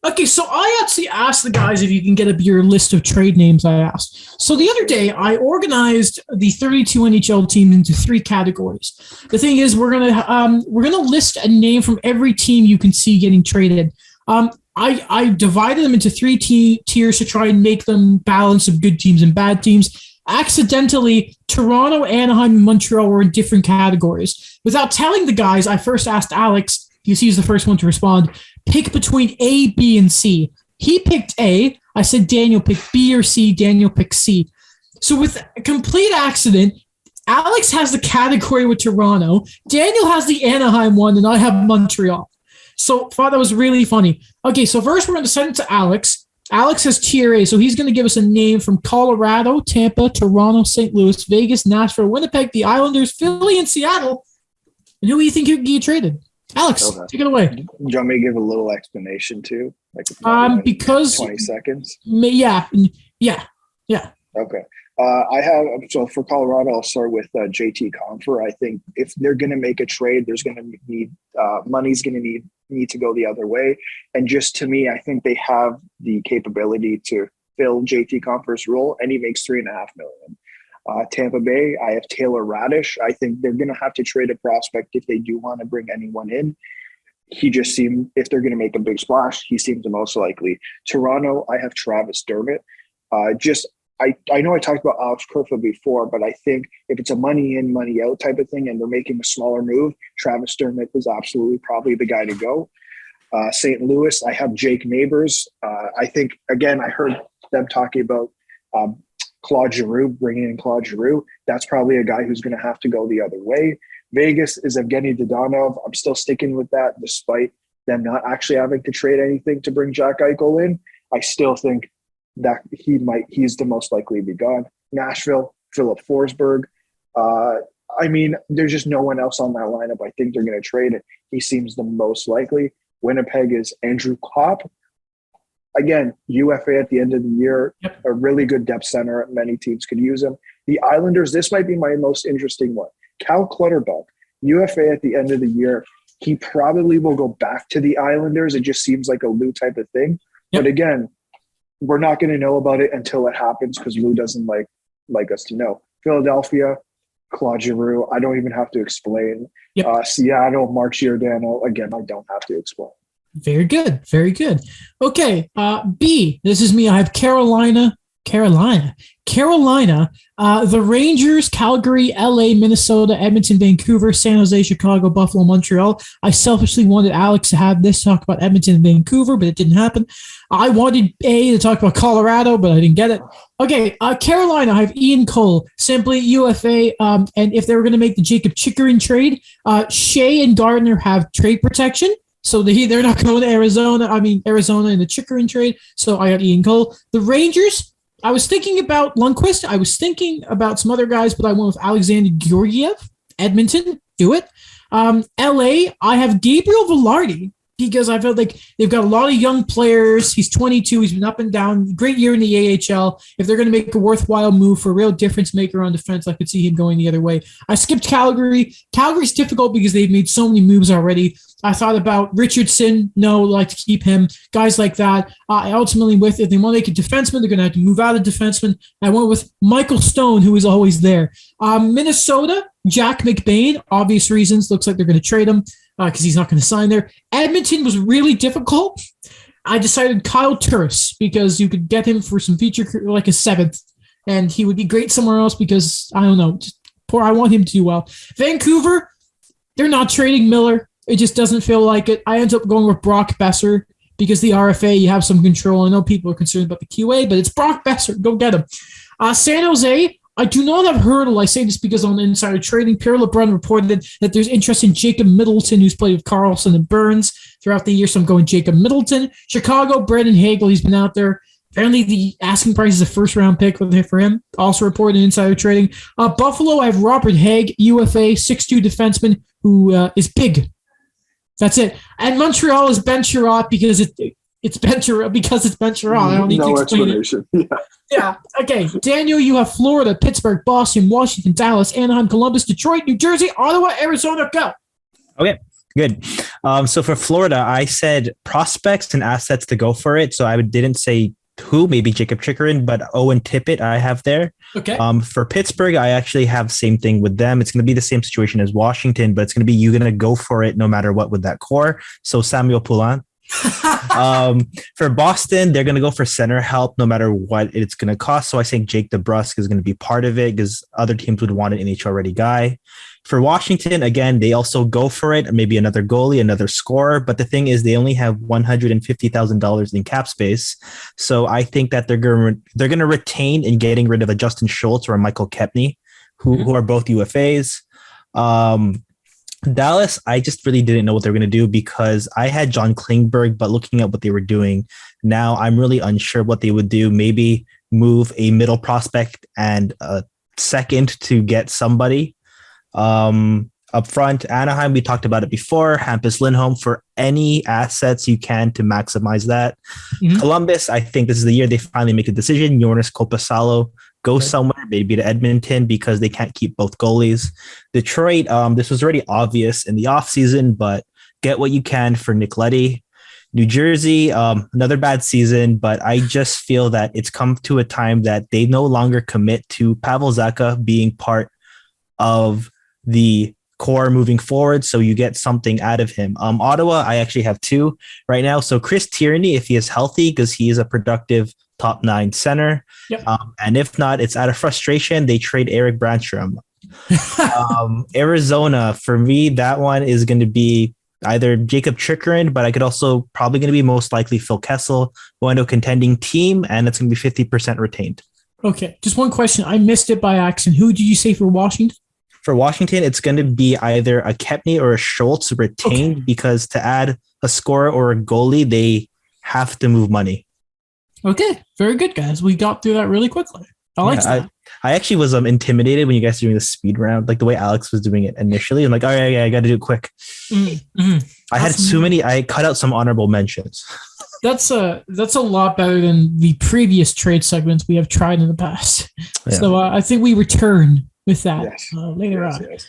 Okay, so I actually asked the guys if you can get your list of trade names. I asked. So the other day, I organized the 32 NHL teams into three categories. The thing is, we're gonna list a name from every team you can see getting traded. I divided them into three tiers to try and make them balance of good teams and bad teams. Accidentally, Toronto, Anaheim, and Montreal were in different categories. Without telling the guys, I first asked Alex. He's the first one to respond. Pick between A, B, and C. He picked A. I said Daniel picked B or C. Daniel picked C. So with a complete accident, Alex has the category with Toronto. Daniel has the Anaheim one, and I have Montreal. So I thought that was really funny. Okay, so first we're going to send it to Alex. Alex has tier A, so he's going to give us a name from Colorado, Tampa, Toronto, St. Louis, Vegas, Nashville, Winnipeg, the Islanders, Philly, and Seattle. And who do you think you can get traded? Alex, take it away. Do you want me to give a little explanation too? Because 20 seconds. Yeah. Okay. I have for Colorado. I'll start with JT Compher. I think if they're going to make a trade, there's going to need money's going to need to go the other way. And just to me, I think they have the capability to fill JT Compher's role, and he makes $3.5 million. Tampa Bay, I have Taylor Radish. I think they're going to have to trade a prospect if they do want to bring anyone in. He just seemed, if they're going to make a big splash, he seems the most likely. Toronto, I have Travis Dermott. I know I talked about Alex Kerfoot before, but I think if it's a money in, money out type of thing and they're making a smaller move, Travis Dermott is absolutely probably the guy to go. St. Louis, I have Jake Neighbors. I think, again, I heard them talking about Claude Giroux, bringing in Claude Giroux. That's probably a guy who's going to have to go the other way. Vegas is Evgeny Dodonov. I'm still sticking with that despite them not actually having to trade anything to bring Jack Eichel in. I still think that he's the most likely to be gone. Nashville, Philip Forsberg. There's just no one else on that lineup. I think they're going to trade it. He seems the most likely. Winnipeg is Andrew Kopp. Again, UFA at the end of the year, a really good depth center. Many teams could use him. The Islanders, this might be my most interesting one. Cal Clutterbuck, UFA at the end of the year. He probably will go back to the Islanders. It just seems like a Lou type of thing. Yep. But again, we're not going to know about it until it happens because Lou doesn't like us to know. Philadelphia, Claude Giroux. I don't even have to explain. Yep. Seattle, Mark Giordano. Again, I don't have to explain. Very good. Very good. Okay. B, this is me. I have Carolina, the Rangers, Calgary, LA, Minnesota, Edmonton, Vancouver, San Jose, Chicago, Buffalo, Montreal. I selfishly wanted Alex to have this talk about Edmonton and Vancouver, but it didn't happen. I wanted A to talk about Colorado, but I didn't get it. Okay, Carolina, I have Ian Cole, simply UFA, and if they were going to make the Jacob Chickering trade, Shea and Gardner have trade protection. So they're not going to Arizona in the Chickering trade. So I got Ian Cole. The Rangers, I was thinking about Lundqvist. I was thinking about some other guys, but I went with Alexander Georgiev. Edmonton, do it. LA, I have Gabriel Velarde because I felt like they've got a lot of young players. He's 22. He's been up and down. Great year in the AHL. If they're going to make a worthwhile move for a real difference maker on defense, I could see him going the other way. I skipped Calgary. Calgary's difficult because they've made so many moves already. I thought about Richardson. No, like to keep him. Guys like that. I ultimately, if they want to make a defenseman, they're going to have to move out of defenseman. I went with Michael Stone, who is always there. Minnesota, Jack McBain. Obvious reasons. Looks like they're going to trade him because he's not going to sign there. Edmonton was really difficult. I decided Kyle Turris because you could get him for some feature, like a seventh, and he would be great somewhere else because, I don't know, I want him to do well. Vancouver, they're not trading Miller. It just doesn't feel like it. I ended up going with Brock Besser because the RFA, you have some control. I know people are concerned about the QA, but it's Brock Besser. Go get him. San Jose, I do not have Hurdle. I say this because on Insider Trading, Pierre LeBrun reported that there's interest in Jacob Middleton, who's played with Carlson and Burns throughout the year, so I'm going Jacob Middleton. Chicago, Brendan Hagel, he's been out there. Apparently, the asking price is a first-round pick for him. Also reported in Insider Trading. Buffalo, I have Robert Haig, UFA, 6'2 defenseman, who is big. That's it. And Montreal is Ben Chirot because it's Ben Chirot because it's Ben Chirot. I don't need to explain it. Yeah. Okay. Daniel, you have Florida, Pittsburgh, Boston, Washington, Dallas, Anaheim, Columbus, Detroit, New Jersey, Ottawa, Arizona. Go. Okay. Good. So for Florida, I said prospects and assets to go for it. So I didn't say who, maybe Jacob Chikrin, but Owen Tippett I have there. Okay. For Pittsburgh, I actually have the same thing with them. It's going to be the same situation as Washington, but it's going to be you going to go for it no matter what with that core. So Samuel Poulin. For Boston, they're going to go for center help no matter what it's going to cost. So I think Jake DeBrusk is going to be part of it because other teams would want an NHL ready guy. For Washington, again, they also go for it. Maybe another goalie, another scorer. But the thing is, they only have $150,000 in cap space. So I think that they're going to retain in getting rid of a Justin Schultz or a Michael Kepney, who are both UFAs. Dallas, I just really didn't know what they were going to do because I had John Klingberg, but looking at what they were doing, now I'm really unsure what they would do. Maybe move a middle prospect and a second to get somebody. Up front, Anaheim, we talked about it before. Hampus Lindholm for any assets you can to maximize that. Mm-hmm. Columbus, I think this is the year they finally make a decision. Jonas Korpisalo goes somewhere, maybe to Edmonton because they can't keep both goalies. Detroit, this was already obvious in the offseason, but get what you can for Nick Leddy. New Jersey, another bad season, but I just feel that it's come to a time that they no longer commit to Pavel Zacha being part of the core moving forward, so you get something out of him. Ottawa, I actually have two right now. So Chris Tierney, if he is healthy, because he is a productive top 9 center. Yep. And if not, it's out of frustration. They trade Eric Brandstrom. Arizona, for me, that one is going to be either Jacob Chikrin, but I could also probably going to be most likely Phil Kessel, going to a contending team, and it's going to be 50% retained. Okay, just one question. I missed it by accident. Who did you say for Washington? For Washington, it's going to be either a Kepney or a Schultz retained because to add a scorer or a goalie, they have to move money. Okay, very good, guys. We got through that really quickly. I like that. I actually was intimidated when you guys were doing the speed round, like the way Alex was doing it initially. I'm like, oh yeah, I got to do it quick. Mm-hmm. I had so many. I cut out some honorable mentions. That's a lot better than the previous trade segments we have tried in the past. Yeah. So I think we return with that later on. Yes.